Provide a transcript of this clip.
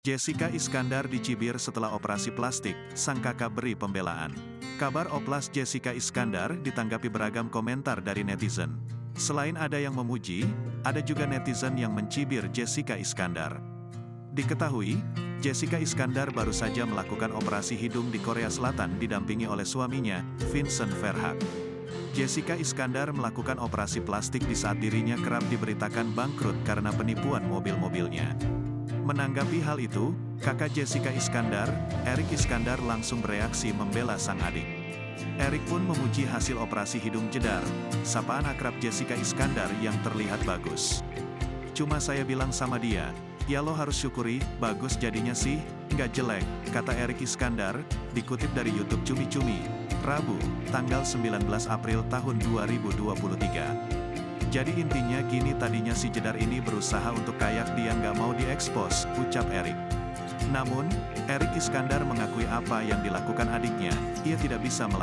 Jessica Iskandar dicibir setelah operasi plastik, sang kakak beri pembelaan. Kabar oplas Jessica Iskandar ditanggapi beragam komentar dari netizen. Selain ada yang memuji, ada juga netizen yang mencibir Jessica Iskandar. Diketahui, Jessica Iskandar baru saja melakukan operasi hidung di Korea Selatan didampingi oleh suaminya, Vincent Verhaeghe. Jessica Iskandar melakukan operasi plastik di saat dirinya kerap diberitakan bangkrut karena penipuan mobil-mobilnya. Menanggapi hal itu, kakak Jessica Iskandar, Erik Iskandar langsung bereaksi membela sang adik. Erik pun memuji hasil operasi hidung jedar, sapaan akrab Jessica Iskandar yang terlihat bagus. "Cuma saya bilang sama dia, ya lo harus syukuri, bagus jadinya sih, nggak jelek," kata Erik Iskandar, dikutip dari YouTube Cumi Cumi, Rabu, tanggal 19 April tahun 2023. "Jadi intinya gini, tadinya si jedar ini berusaha untuk kayak dia nggak mau diekspos," ucap Erik. Namun, Erik Iskandar mengakui apa yang dilakukan adiknya, ia tidak bisa melakukan